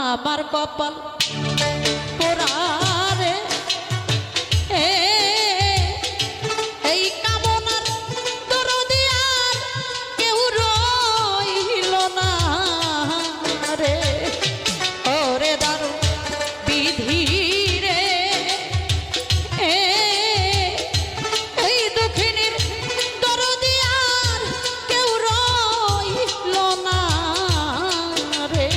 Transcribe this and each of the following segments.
আমার কপাল পোড়া রে এই কামনার দরদি আর কেউ রইল না রে ওরে দারু বিধি রে এই দক্ষিণীর দরদি আর কেউ রইল না রে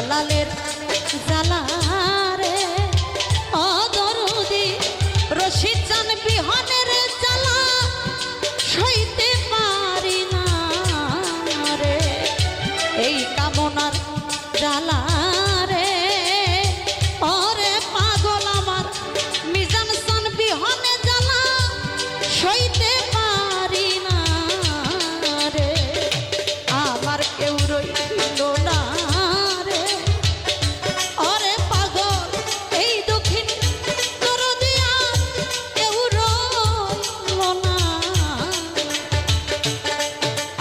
জালালের জালারে অদরদি রশিদ জান বিহনের জালা সইতে পারি না রে এই কামনার জালা রে ওরে পাগল আমার মিজান সান বিহনে জালা সইতে পারি না রে আমার কেউ রইল না রে ওরে পাগল এই দক্ষিণ দরদিয়া কেউ রইল না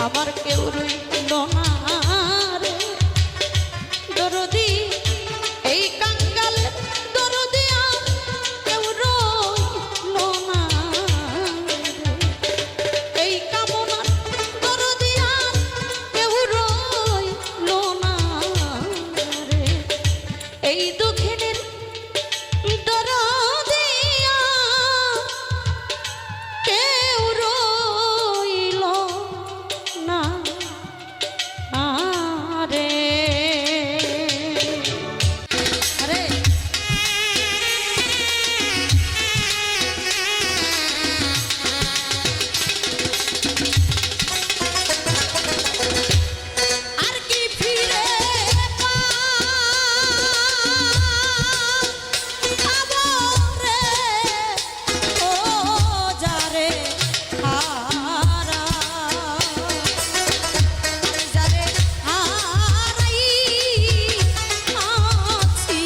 আমার কেউ রইল না রে দরদি এই কাঙ্গাল দরদিয়া কেউ রইল না এই কামনার দরদিয়া কেউ রইল না রে এই দক্ষিণের দরদিয়া কেউ রইল না রে আরে আর কি ফিরে পাবো রে ও যারে হারা যারে হারাই আছি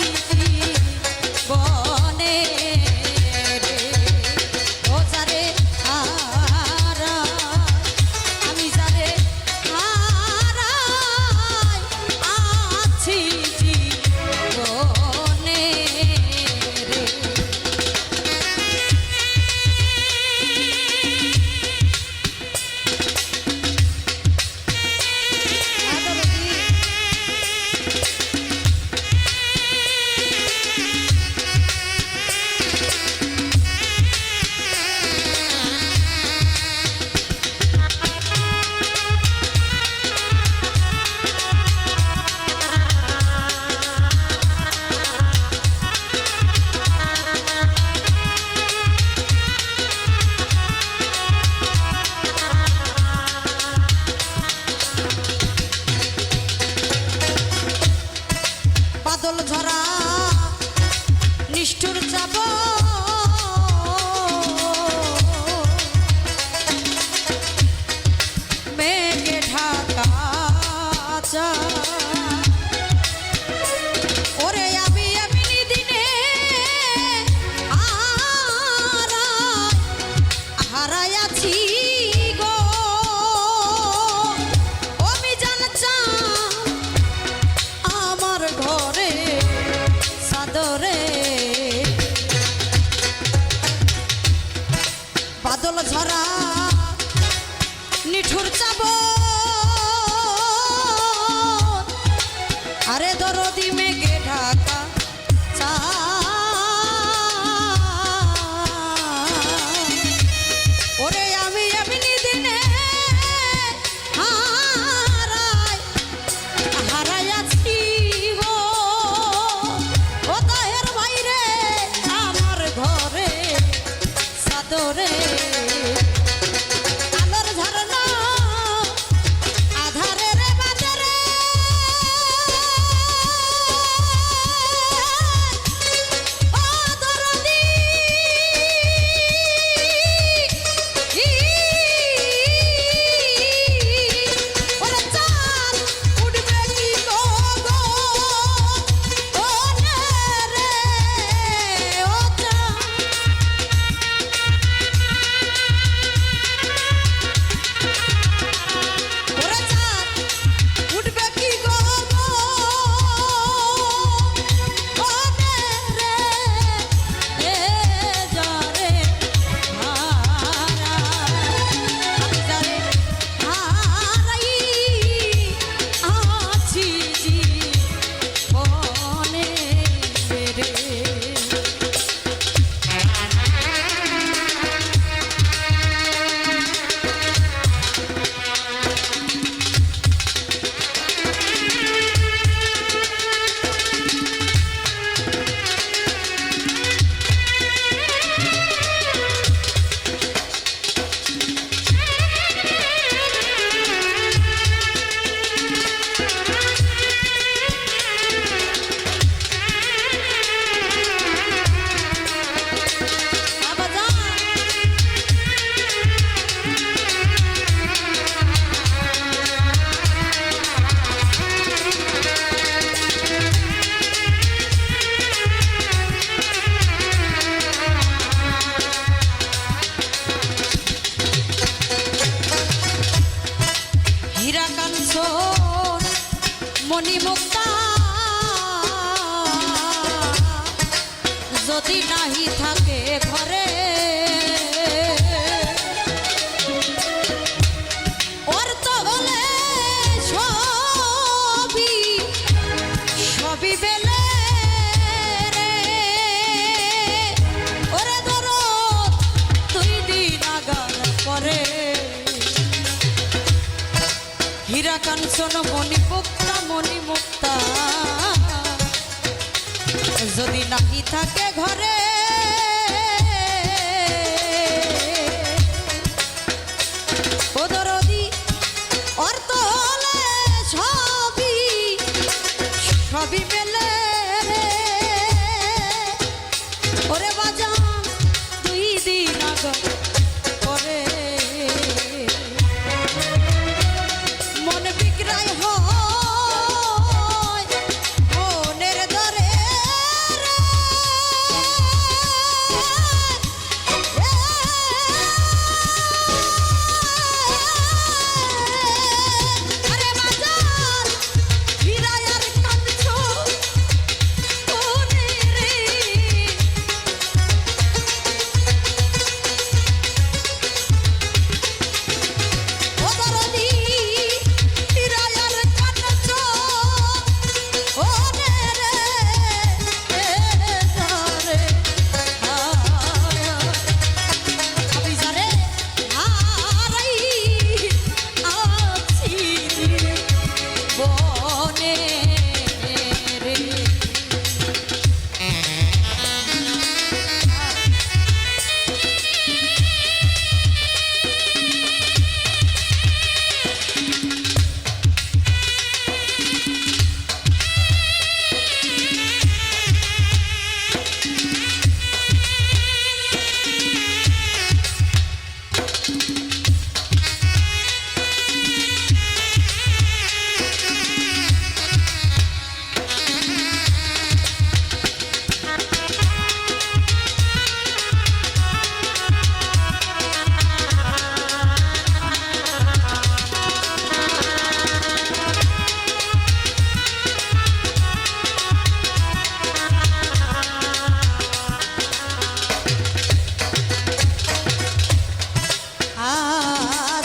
বনে রে ও যারে হারা আমি যারে হারাই আছি বনে রে বাদল ঝরা নিষ্ঠুর যাব মেঘে ঢাকা ওরে আমি এমনি দিনে হারাই আছি গো আমি জানছা আমার ঘরে সাদরে বাদল ঝরা নিঠুর চাব মণিমুক্তা যদি নাহি থাকে ঘরে ওর তো হলে সবই সবই বেলে রে ওরে ধরো 2 দিন আগার পরে হীরা কাঞ্চন মণিমুক্তা মণিমুক্তা যদি নাহি থাকে ঘরে ও দরদি অর্থ হলে সবই সবই মেলে ওরে বাজান 2 দিন আগে পরে মন বিক্রয় হয় মনের দরে আরে বাজার হীরায়ার কাঞ্চ রে ও দরদি হীরায়ার কাঞ্চ রে ধরে আমি জানে হারাই আছি বনে রে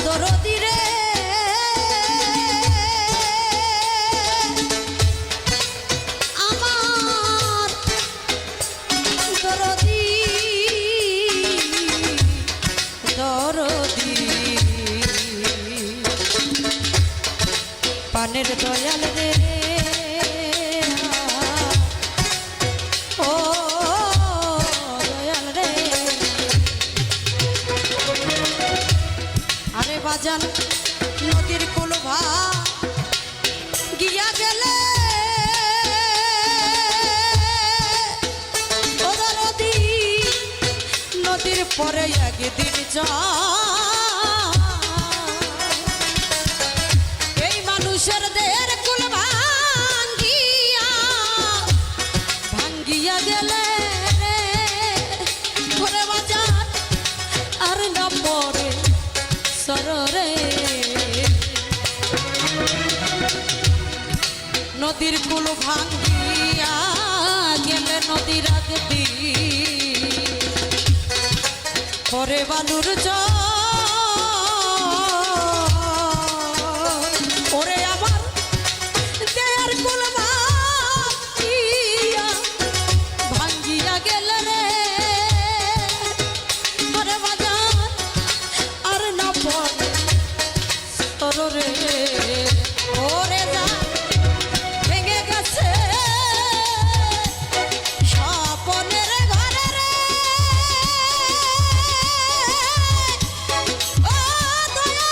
দরদি রে আমার দরদি দরদি পানের দয়াল রে ও দয়াল রে আরে বাজান নদীর কুলভা গিয়া গেলে ও দরদি নদীর পরে একদিন যা এই মানুষের দেহের কুল ভাঙ্গিয়া ভাঙ্গিয়া গেলে ওরে বাজান আর না পরে সররে নদীর কুল ভাঙ্গিয়া গেলে নদীর আগদি পরে বালুর ওরে আমার দেয়ার কুল ভাঙ্গিয়া ভাঙ্গিয়া গেলে রে ওরে বাজান আর না পরে সররে ওরে যা ভেঙে গেছে স্বপনের ঘরে রে ও দয়া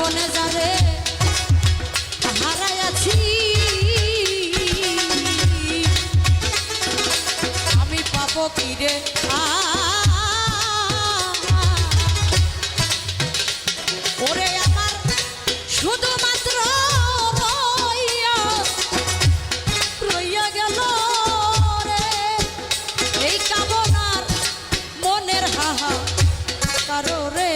জীবনে যারে হারাইয়াছি আমি পাবো কি রে ওরে আমার শুধুমাত্র রইয়া গেল রে এই কামনার মনের হাহা কারো রে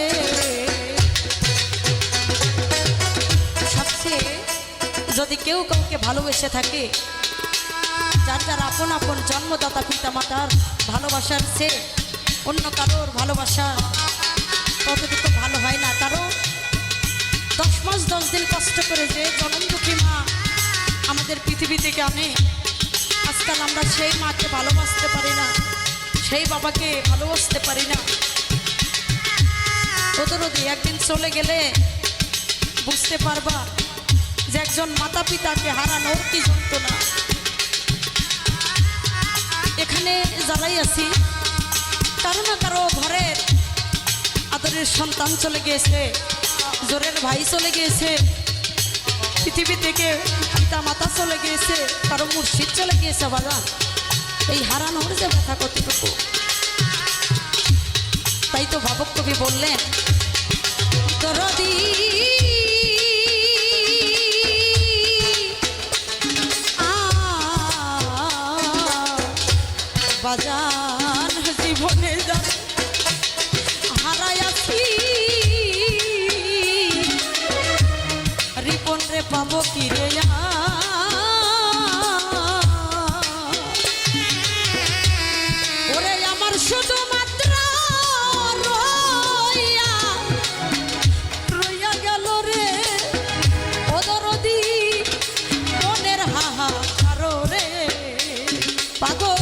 সবচেয়ে যদি কেউ কাউকে ভালোবেসে থাকে যার যার আপন আপন জন্মদাতা পিতা মাতার ভালোবাসার চেয়ে অন্য কারোর ভালোবাসা ততটুকু ভালো হয় না। কারণ 10 মাস 10 দিন কষ্ট করে যে জনমদুখী মা আমাদের পৃথিবী থেকে আনে আজকাল আমরা সেই মাকে ভালোবাসতে পারি না, সেই বাবাকে ভালোবাসতে পারি না। ওদেরও একদিন চলে গেলে বুঝতে পারবা যে একজন মাতা পিতাকে হারানোর কি যন্ত্রণা। এখানে যারাই আছি কারো না কারো ঘরের আদরের সন্তান চলে গিয়েছে, জোরের ভাই চলে গিয়েছে, পৃথিবী থেকে পিতা মাতা চলে গিয়েছে, কারো মুর্শিদ চলে গিয়েছে। বাজান এই হারানোর যে ব্যথা কতটুকু, তাই তো ভাবক কবি বললেন দরদি বাজান জীবনে হারাইয়াছি রিপন রে পাবো কি রে ওরে আমার শুধুমাত্র রইয়া গেল রে ও দরদি মনের হাহা কারো রে পাগল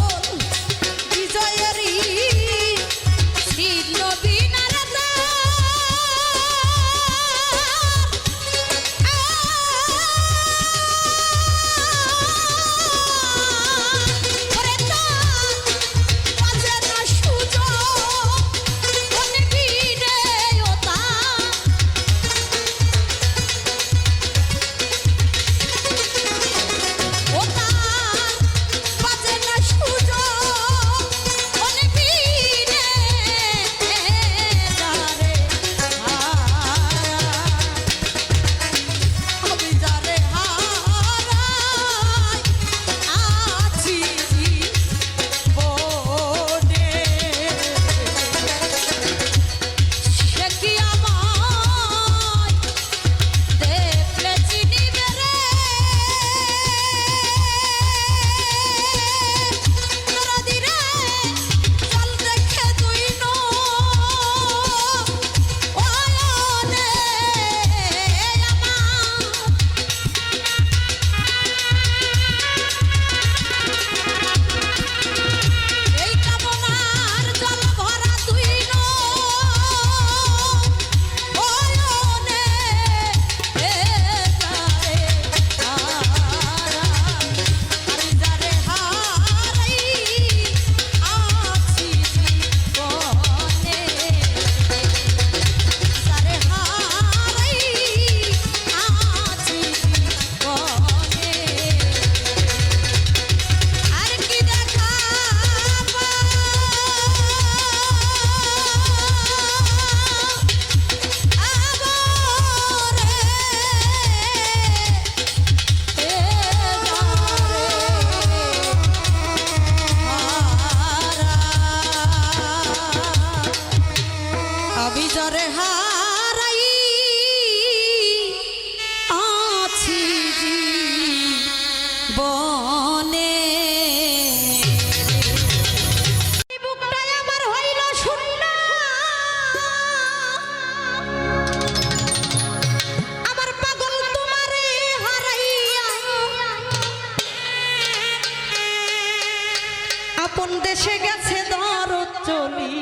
আপন দেশে গেছে দরদ চলি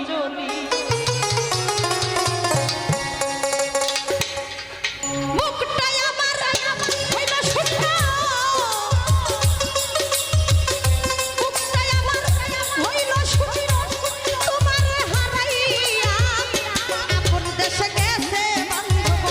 মুখটাই আমার হইল শূন্য মুখটাই আমার হইল শূন্য তোমার হারাইয়া আপন দেশে গেছে বান্ধব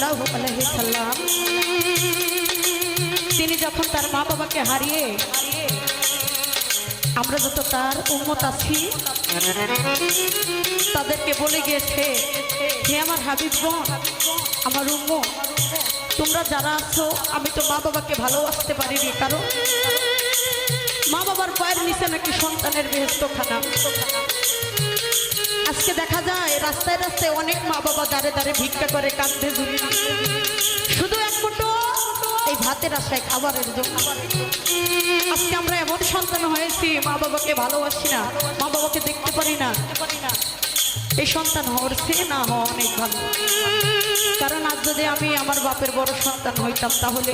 সাল্লাল্লাহু আলাইহি সাল্লাম তিনি যখন তার মা বাবাকে হারিয়ে আমরা যত তার উম্মত আছি তাদেরকে বলে গিয়েছে, হে আমার হাবিবগণ, আমার উম্মত, তোমরা যারা আছো, আমি তো মা বাবাকে ভালোবাসতে পারিনি, কারণ মা বাবার পায়ের নিচে নাকি সন্তানের বেহেশত খানা। আজকে দেখা যায় রাস্তায় রাস্তায় অনেক মা বাবা দাঁড়ে দাঁড়ে ভিক্ষা করে, কাঁদতে ঝুলি, শুধু এক মুঠো এই ভাতের আশায়, খাবারের জন্য। আজকে আমরা এমন সন্তান হয়েছি, মা বাবাকে ভালোবাসি না, মা বাবাকে দেখতে পারি না। এই সন্তান হওয়ার চেয়ে না হওয়া অনেক ভালো, কারণ আজ যদি আমি আমার বাপের বড় সন্তান হইতাম তাহলে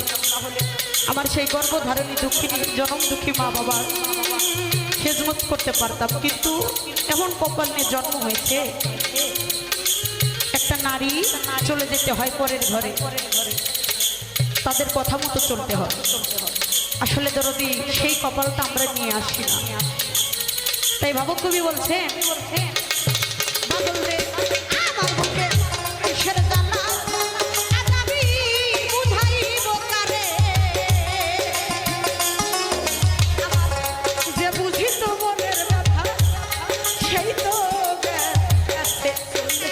আমার সেই গর্ভধারণী দুঃখিনী জনম দুঃখী মা বাবার খেজমত করতে পারতাম। কিন্তু এমন কপাল নিয়ে জন্ম হয়েছে, একটা নারী চলে যেতে হয় পরের ঘরে, তাদের কথা মতো চলতে হয়। আসলে দরদি সেই কপালটা আমরা নিয়ে আসি না। তাই ভাবক কবি বলছেন, বাদল রে আমার বুকে কিসের জ্বালা, আজ আমি বুঝাইব কারে, আমার যে বুঝিত মনের ব্যথা সেই তো গেছে চলে।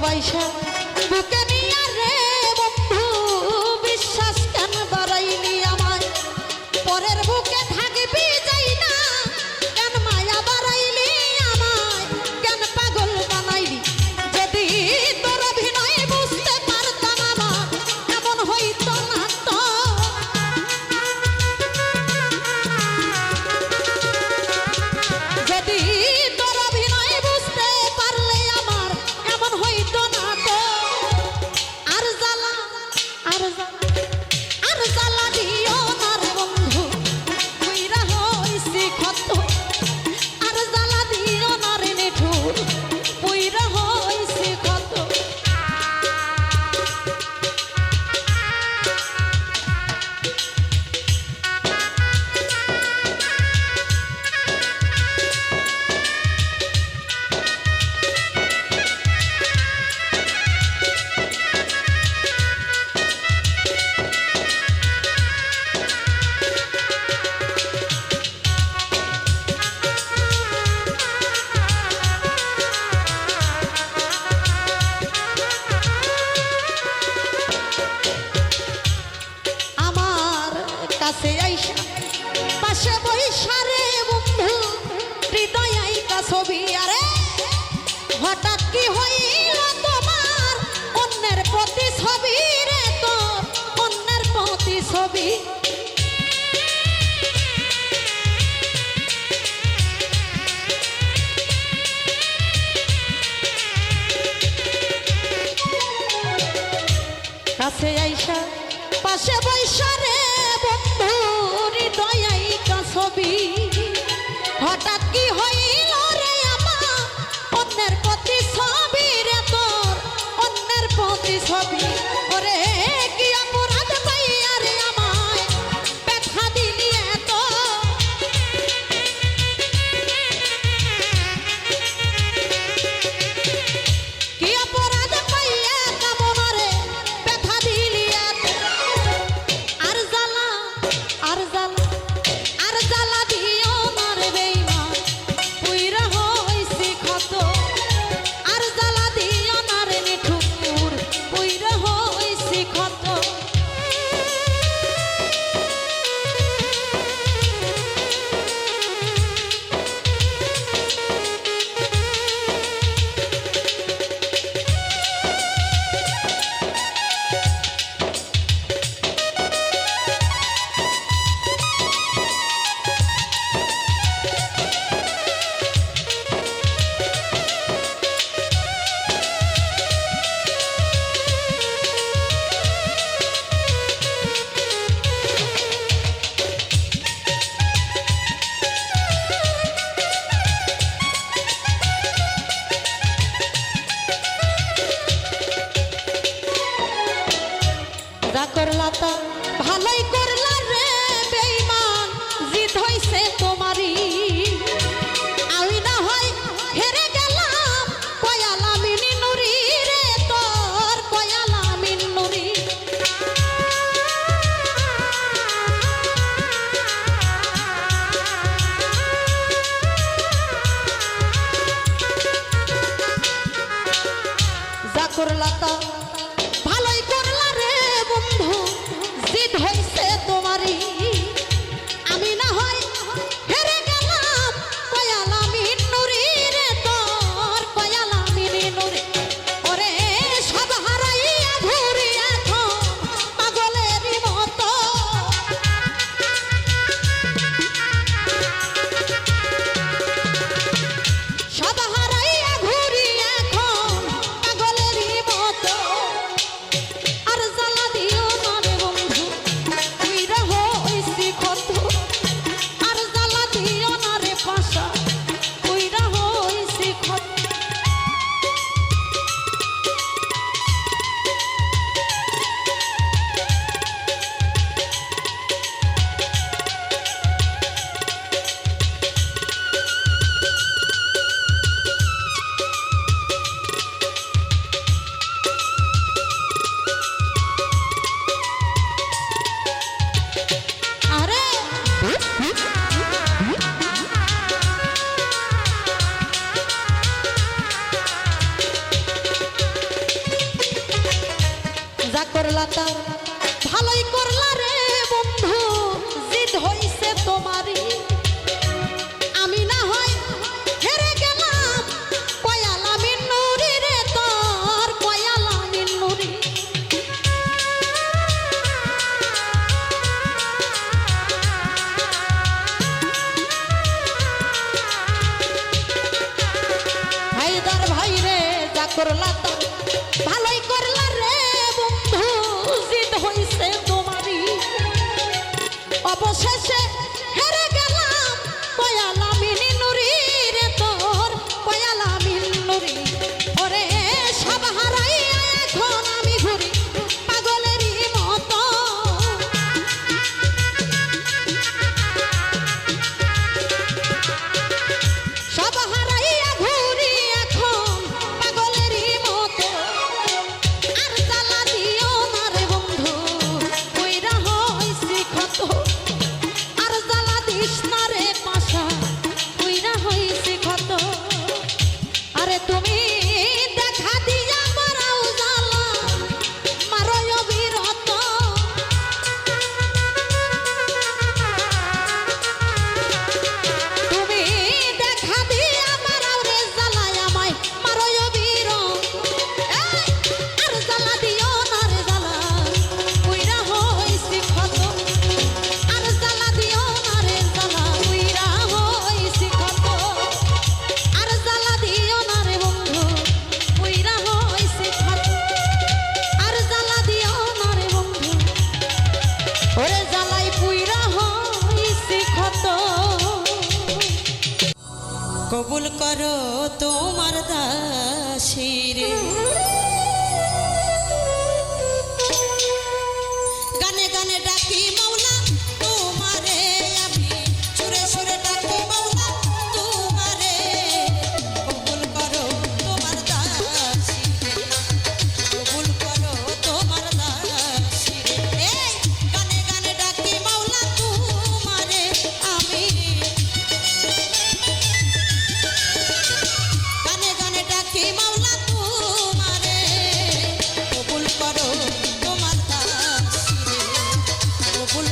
ভালোবাসা বুকে নিয়ে রে বন্ধু বিশ্বাস কেন বাড়াইলি আমায় পরের বুকে থাকবি যাই না কেন মায়া বাড়াইলি আমায় কেন পাগল বানাইলি যদি তোর অভিনয় বুঝতে পারতাম আমার এমন হইতো না তো যদি তোর অভিনয় বুঝতে পারলে আমার এমন হইতো না তো আর জ্বালা আর জ্বালা আর জ্বালা দিও না রে বন্ধু কইরা হইছি ক্ষত আর জ্বালা দিও না রে নিঠুর কইরা হইছি ক্ষত আমার কাছে আইসা পাশে বইসা রে বন্ধু হৃদয় আইকা ছবি আরে হঠাৎ কি হইল তোমার অন্যের প্রতি ছবি রে তো অন্যের প্রতি ছবি কাছে আইসা পাশে বইসা রে বন্ধু হৃদয় আইকা ছবি হঠাৎ কি হইল রে আমার অন্যের প্রতি ছবি রে তোর অন্যের প্রতি ছবি ওরে কি অপরাধ পাইয়া রে আমায় তার ভালোই করলা রে বন্ধু জিদ হইছে তোমারই আমি না হয় হেরে গেলাম কয়ালা মিন্নুরি রে তোর কয়ালা মিন্নুরি ভাইদার ভাই রে যা করলা তার ভালোই করলা রে বন্ধু জিদ হইছে তোমারই অবশেষে হেরে গেলাম কয়ালা মিন্নুরি রে তোর কয়ালা মিন্নুরি ওরে সব হারাইয়া এখন আমি ঘুরি পাগলেরই মতো সব হারাইয়া ঘুরি এখন পাগলেরই মতো আর জ্বালা দিও না রে বন্ধু কইরা হইছি ক্ষত আর জ্বালা দিস না রে পাশা কইরা হইছি ক্ষত আরে তুমি দেখা দিয়া মারাও জ্বালা মারয় অবিরত তুমি দেখা দিয়া মারাও রে জ্বালায় আমায় মারয় অবিরত এই, আর জ্বালা দিও না রে জ্বালা কইরা হইছি ক্ষত আর জ্বালা দিও না রে জ্বালা কইরা হইছি ক্ষত আর জ্বালা দিও না রে বন্ধু কইরা হইছি ক্ষত আর জ্বালা দিও না রে বন্ধু ওরে জ্বালাই পুইরা হইছি ক্ষত কবুল করো তোমার দাসিরে গানে গানে ডাকি মাওলা তোমারে আমি সুরে সুরে ডাকি মাওলা তোমারে কবুল করো তোমার দাসিরে কবুল করো তোমার দাসিরে এই গানে গানে ডাকি মাওলা তোমারে আমি গানে গানে ডাকি মাওলা তোমারে কবুল করো তোমার দাসিরে কবুল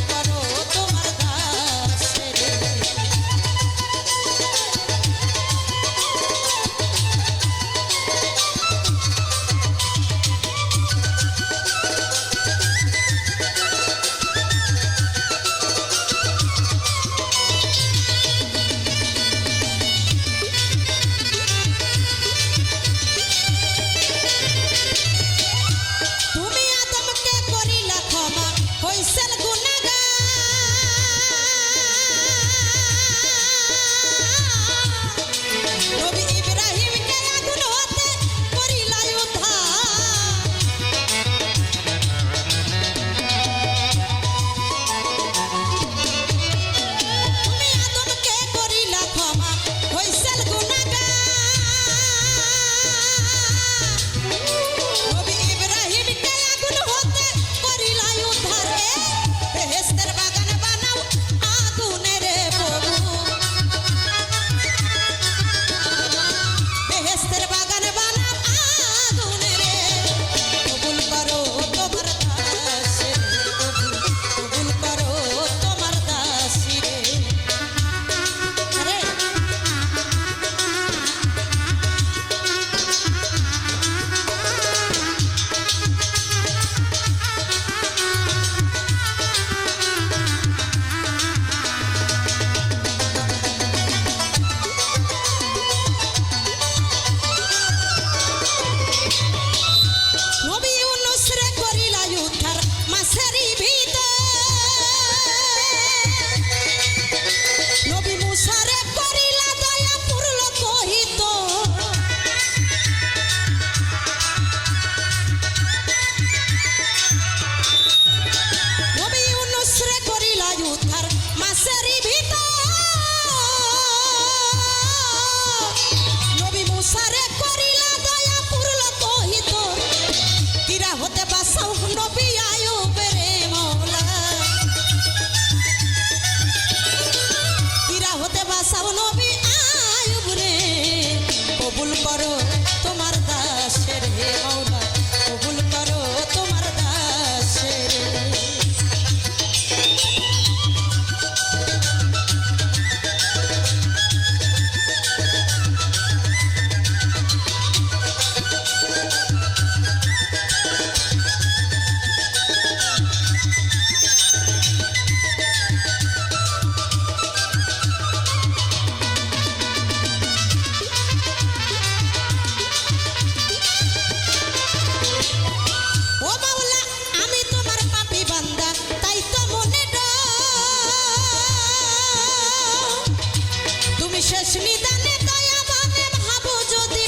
শেষ নিদানে দয়াবানে ভাবো যদি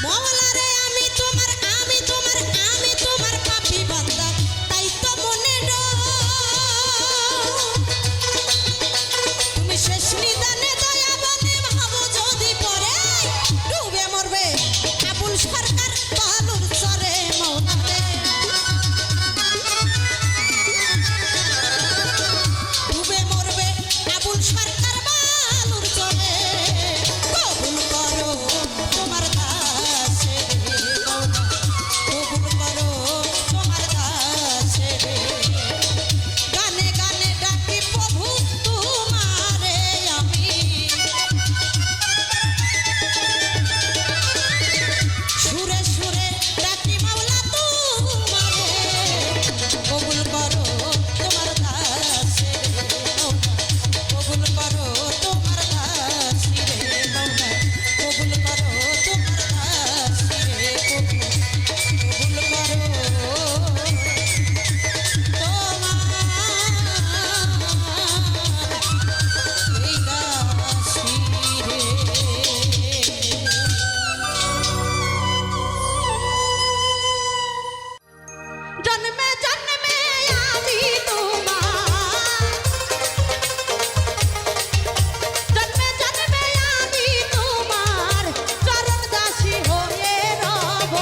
মওলা রে আমি তোমার আমি তোমার আমি তোমার পাপী বান্দা তাই তো মনে তুমি শেষ নিদানে দয়াবানে ভাবো যদি পরে ডুবে মরবে আবুল সরকার বালুর চরে মওলা রে ডুবে মরবে আবুল সরকার বালুর চরে কবুল করো তোমার দাসে মওলা কবুল করো তোমার দাসে গানে গানে ডাকি প্রভু তোমারে আমি সুরে সুরে ডাকি মাওলা তোমারে কবুল করো তোমার দাসে মওলা কবুল করো তোমার দাসি রে মওলা কবুল করো তোমার দাসি রে কবুল করো এই দাসি রে জন্মে জন্মে আমি তোমার জন্মে জন্মে আমি তোমার চরণ দাসী হয়ে রব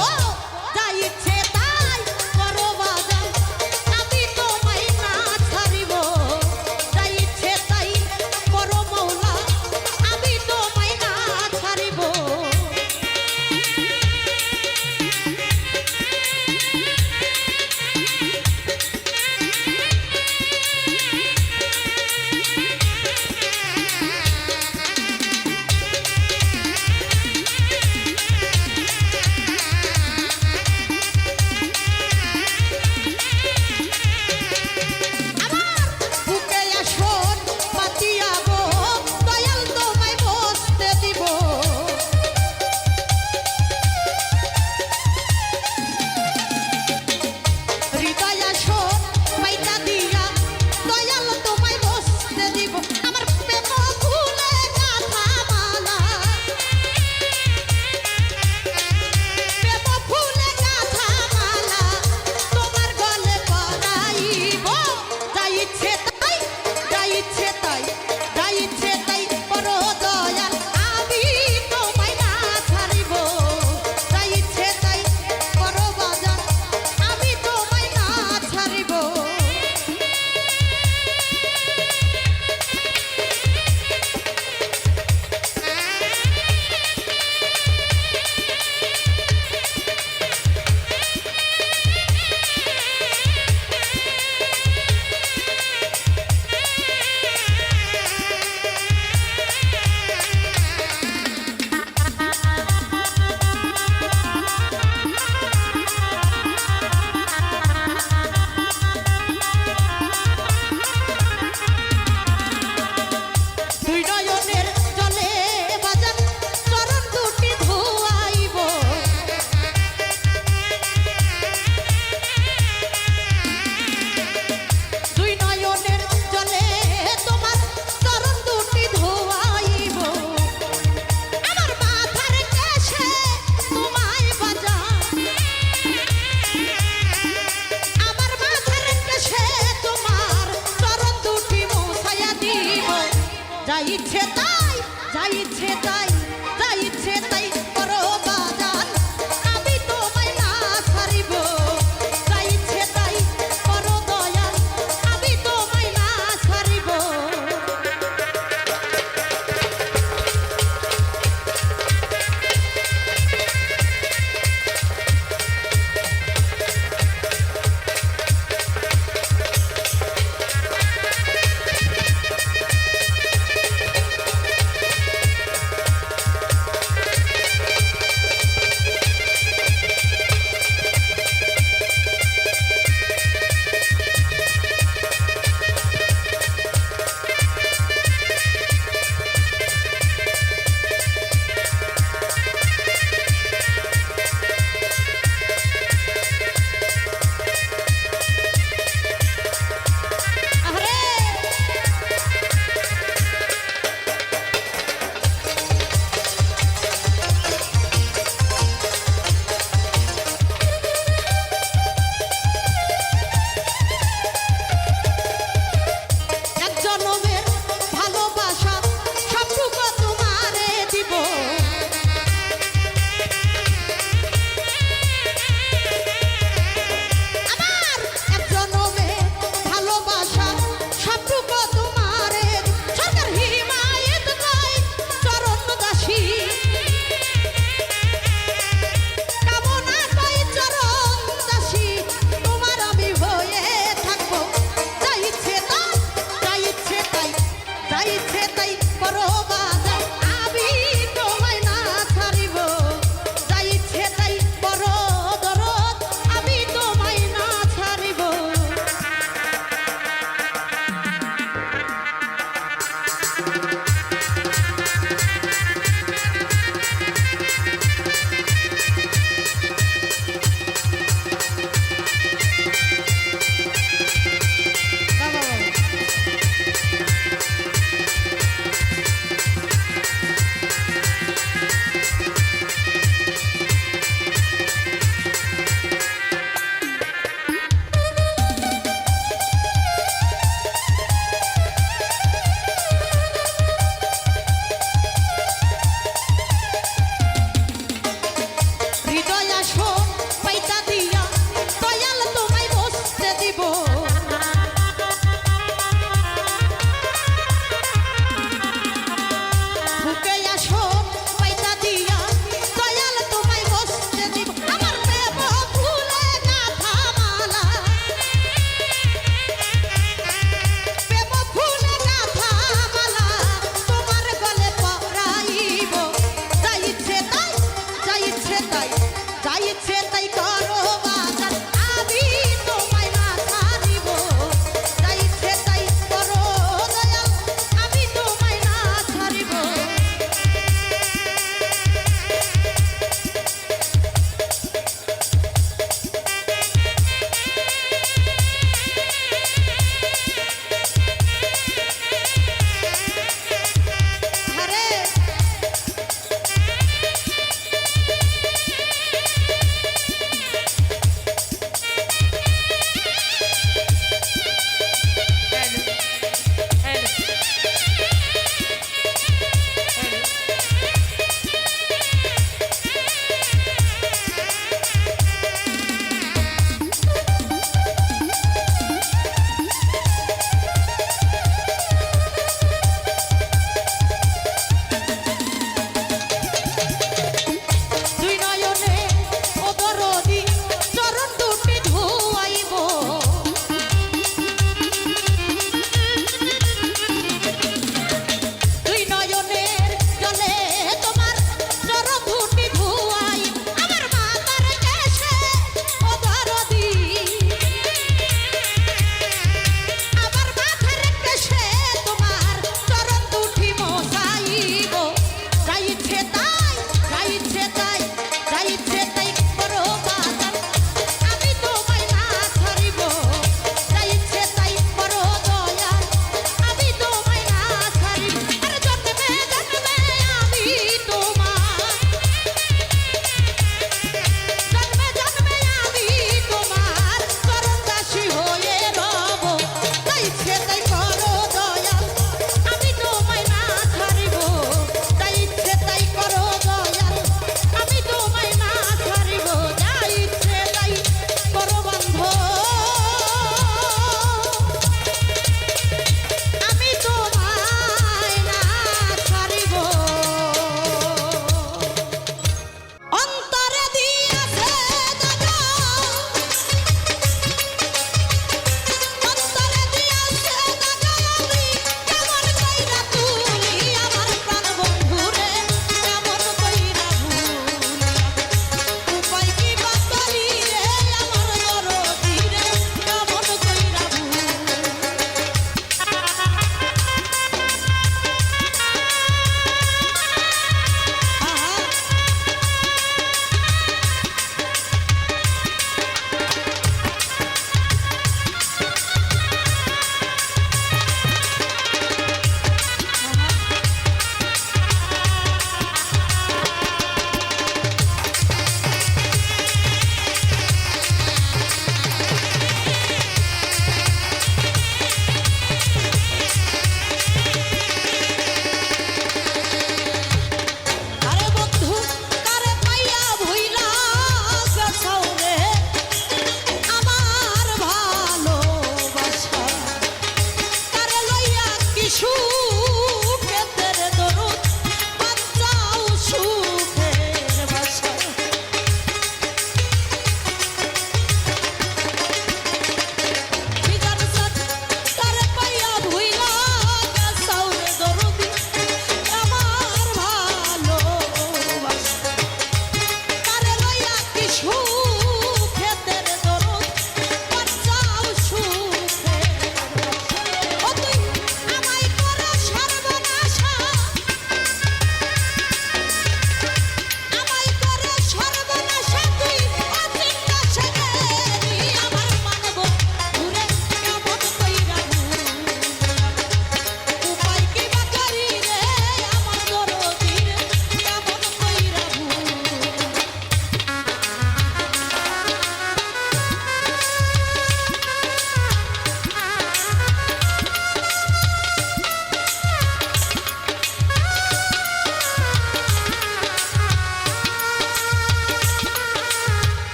যা ইচ্ছে তাই করো বাজান আমি তোমায় না ছাড়িব যা ইচ্ছে তাই করো মওলা আমি তোমায় না ছাড়িব আমার বুকে আসন পাতিয়াবো দয়াল তোমায় বসতে দিব হৃদয় আসন পাইতা দিয়া দয়াল তোমায় বসতে দিব আমার প্রেম ফুলে গাথা মালা প্রেম ফুলে গাথা মালা তোমার গলে পরাইব যা ইচ্ছে তাই যা ইচ্ছে তাই যা ইচ্ছে তাই করো দয়াল আমি তোমায় না ছাড়িব যা ইচ্ছে তাই করো বাজান আমি তোমায় না ছাড়িব দুই নয়নের জলে বাজান চরণ দুটি ধোয়াইব দুই নয়নের জলে তোমার চরণ দুটি ধোয়াইব আমার মাথার কেশে তোমায় বাজান আমার মাথার কেশে তোমার চরণ দুটি মোছাইয়া দিব যা ইচ্ছে তাই যা ইচ্ছে তাই যা ইচ্ছে তাই করো বাজান আমি তোমায় না ছাড়িব যা ইচ্ছে তাই করো দয়াল আমি তোমায় না ছাড়িব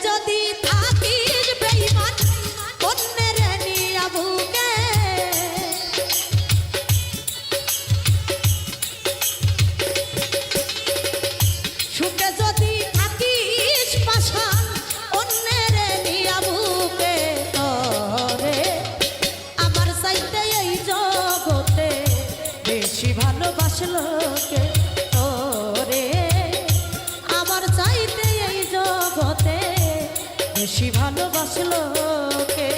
যদি থাকিস বেঈমান অন্যের নিয়া বুকে সুখে যদি থাকিস পাশান অন্যের নিয়া বুকে তোরে আমার চাইতে এই জগতে বেশি ভালোবাসলো কে তোরে আমার চাইতে এই জগতে বেশি ভালোবাসলো কে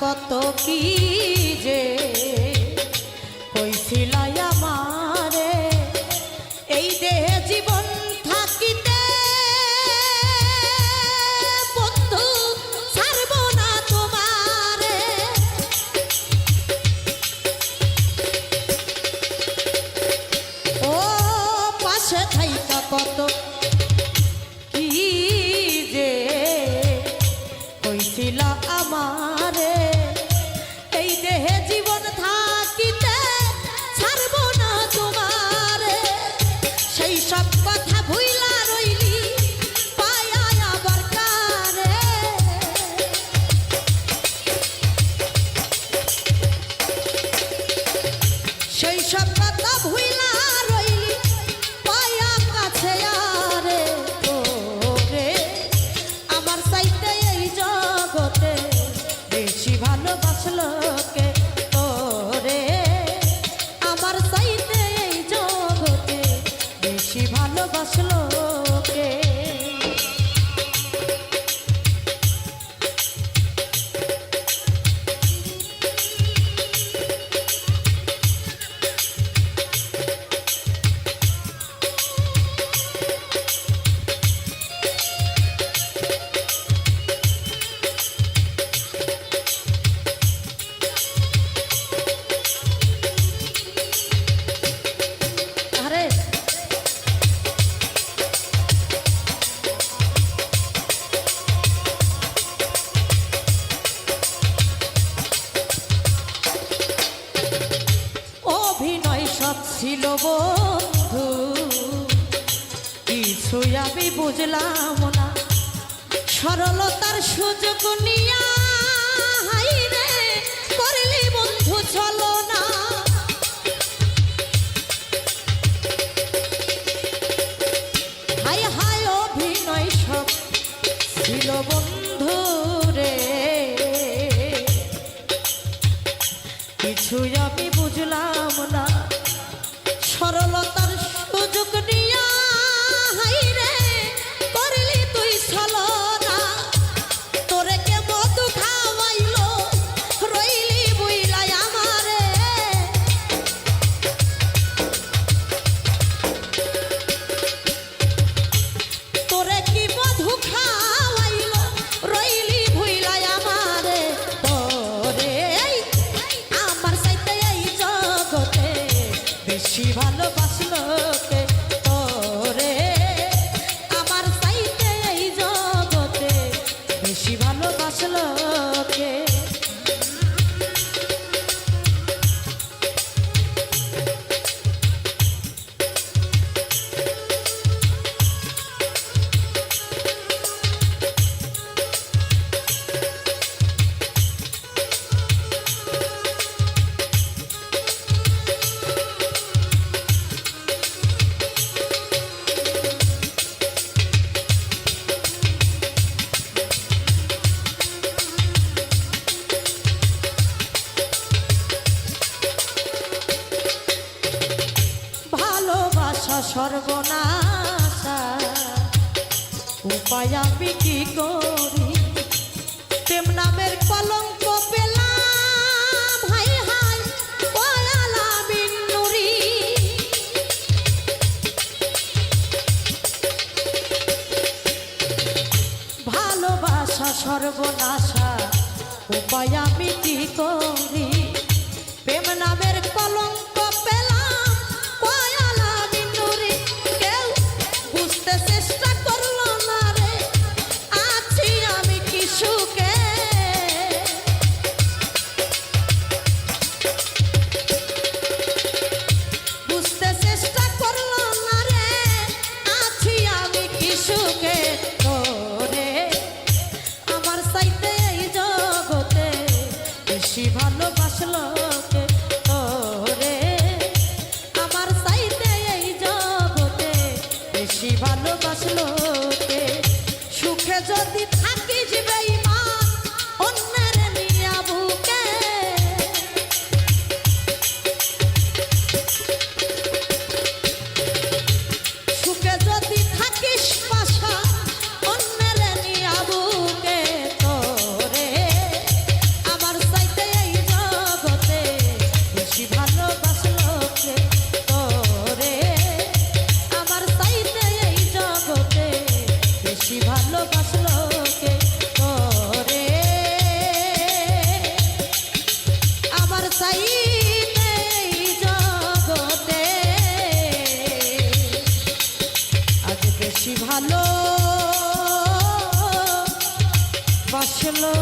কত কি যে কইছিলাই আমারে এই দেহে জীবন থাকিতে বন্ধু ছাড়ব না তোমারে ও পাশে থাইকা কত কি যে কইছিলা আমারে এই দেহে জীবন থাকিতে ছাড়ব না তোমারে সেই সব কথা ভুইলা রইলি পায়া আবার কারে সেই সব কথা ভুইলা রইলি পায়া কাছে আরে তোরে আমার চাইতে এই জগতে বেশি ভালোবাসলো কে তোরে আমার চাইতে এই জগতে বেশি ভালোবাসলো কে ছিল বন্ধু কিছুই আমি বুঝলাম না সরলতার সুযোগ নিয়া হাইরে করলি বন্ধু চলো না হাই হাই অভিনয় সব ছিল বন্ধু রে কিছুই আমি বুঝলাম না সরলতার সুযোগ নিয়া হাইরে করলি তুই ছলনা তোরে কে মধু খাওয়াইলো রইলি বুইলাই আমারে তোরে কি মধু খাওয়াইলো রইলি ভুইলাই আমারে তোরে আমার চাইতে এই জগতে বেশি ভালোবাসলো কে তোরে আমার চাইতে এই জগতে বেশি ভালোবাসলো কে সর্বনাশা উপায় আমি কি করি প্রেম নামের কলঙ্ক পেলাম হাই হাই ওয়ালা বিনুরি সর্বনাশা উপায় আমি কি করি প্রেম নামের কলঙ্ক পেলাম কয়ালা বিন্দুরি কেউ বুঝতে চেষ্টা করলো না রে আছি আমি কি সুখে বুঝতে চেষ্টা করলো না রে আছি আমি কি সুখে তোরে আমার চাইতে এই জগতে বেশি ভালোবাসলো কে তোরে আমার চাইতে এই জগতে বেশি ভালোবাসলো কে সুখে যদি থাকিস বেঈমান অন্যের নিয়া বুকে সুখে যদি থাকিস পাশা অন্যের নিয়া বুকে তোরে আমার চাইতে এই জগতে বেশি ভালোবাসলো কে তোরে আমার চাইতে এই জগতে বেশি ভালোবাসলো কে তোরে আমার চাইতে এই জগতে আজ বেশি ভালো বাসলো